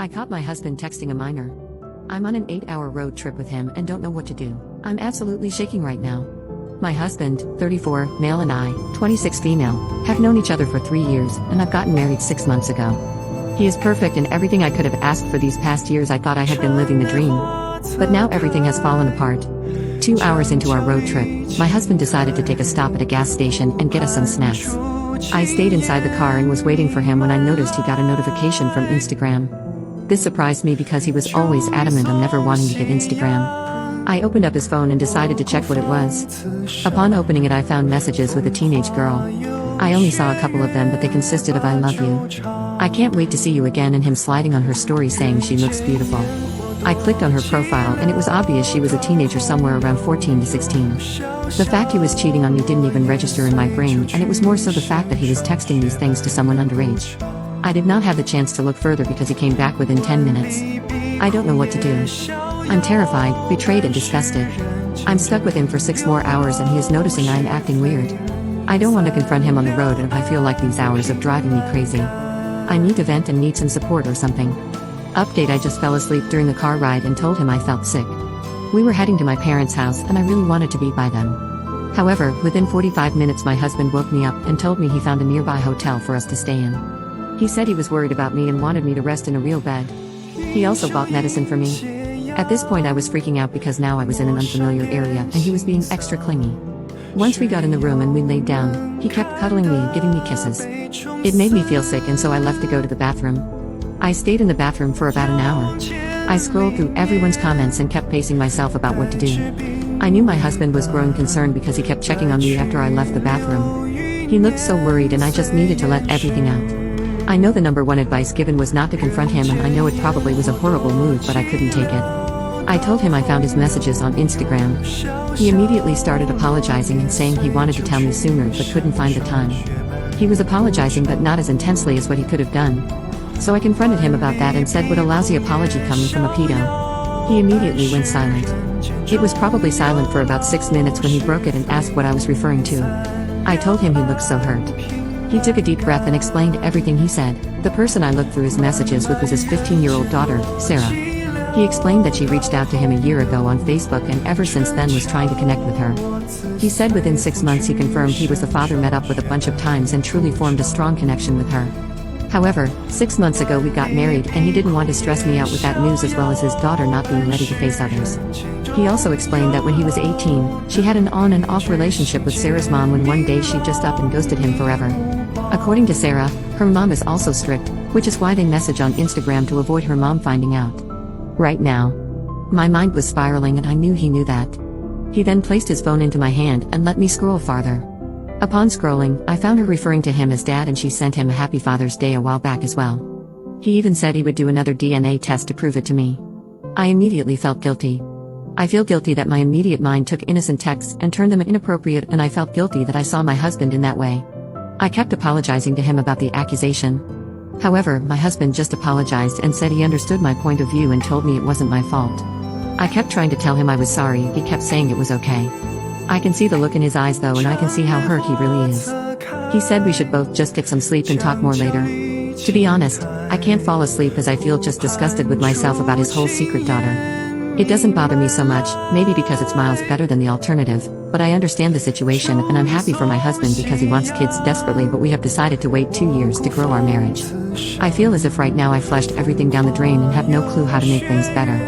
I caught my husband texting a minor. I'm on an 8-hour road trip with him and don't know what to do. I'm absolutely shaking right now. My husband, 34, male, and I, 26, female, have known each other for 3 years, and I've gotten married 6 months ago. He is perfect and everything I could have asked for these past years. I thought I had been living the dream. But now everything has fallen apart. 2 hours into our road trip, my husband decided to take a stop at a gas station and get us some snacks. I stayed inside the car and was waiting for him when I noticed he got a notification from Instagram. This surprised me because he was always adamant on never wanting to get Instagram. I opened up his phone and decided to check what it was. Upon opening it, I found messages with a teenage girl. I only saw a couple of them, but they consisted of "I love you," "I can't wait to see you again," and him sliding on her story saying she looks beautiful. I clicked on her profile and it was obvious she was a teenager somewhere around 14 to 16. The fact he was cheating on me didn't even register in my brain, and it was more so the fact that he was texting these things to someone underage. I did not have the chance to look further because he came back within 10 minutes. I don't know what to do. I'm terrified, betrayed, and disgusted. I'm stuck with him for 6 more hours and he is noticing I am acting weird. I don't want to confront him on the road, and I feel like these hours are driving me crazy. I need to vent and need some support or something. Update: I just fell asleep during the car ride and told him I felt sick. We were heading to my parents' house and I really wanted to be by them. However, within 45 minutes my husband woke me up and told me he found a nearby hotel for us to stay in. He said he was worried about me and wanted me to rest in a real bed. He also bought medicine for me. At this point I was freaking out because now I was in an unfamiliar area and he was being extra clingy. Once we got in the room and we laid down, he kept cuddling me and giving me kisses. It made me feel sick, and so I left to go to the bathroom. I stayed in the bathroom for about an hour. I scrolled through everyone's comments and kept pacing myself about what to do. I knew my husband was growing concerned because he kept checking on me after I left the bathroom. He looked so worried and I just needed to let everything out. I know the number one advice given was not to confront him, and I know it probably was a horrible move, but I couldn't take it. I told him I found his messages on Instagram. He immediately started apologizing and saying he wanted to tell me sooner but couldn't find the time. He was apologizing but not as intensely as what he could have done. So I confronted him about that and said, "What a lousy apology coming from a pedo." He immediately went silent. It was probably silent for about 6 minutes when he broke it and asked what I was referring to. I told him he looked so hurt. He took a deep breath and explained everything he said. The person I looked through his messages with was his 15-year-old daughter, Sarah. He explained that she reached out to him a year ago on Facebook and ever since then was trying to connect with her. He said within 6 months he confirmed he was the father, met up with a bunch of times and truly formed a strong connection with her. However, 6 months ago we got married and he didn't want to stress me out with that news, as well as his daughter not being ready to face others. He also explained that when he was 18, she had an on and off relationship with Sarah's mom, when one day she just up and ghosted him forever. According to Sarah, her mom is also strict, which is why they message on Instagram to avoid her mom finding out. Right now, my mind was spiraling and I knew he knew that. He then placed his phone into my hand and let me scroll farther. Upon scrolling, I found her referring to him as dad, and she sent him a happy Father's Day a while back as well. He even said he would do another DNA test to prove it to me. I immediately felt guilty. I feel guilty that my immediate mind took innocent texts and turned them inappropriate, and I felt guilty that I saw my husband in that way. I kept apologizing to him about the accusation. However, my husband just apologized and said he understood my point of view and told me it wasn't my fault. I kept trying to tell him I was sorry. He kept saying it was okay. I can see the look in his eyes though, and I can see how hurt he really is. He said we should both just get some sleep and talk more later. To be honest, I can't fall asleep as I feel just disgusted with myself about his whole secret daughter. It doesn't bother me so much, maybe because it's miles better than the alternative, but I understand the situation and I'm happy for my husband because he wants kids desperately, but we have decided to wait 2 years to grow our marriage. I feel as if right now I flushed everything down the drain and have no clue how to make things better.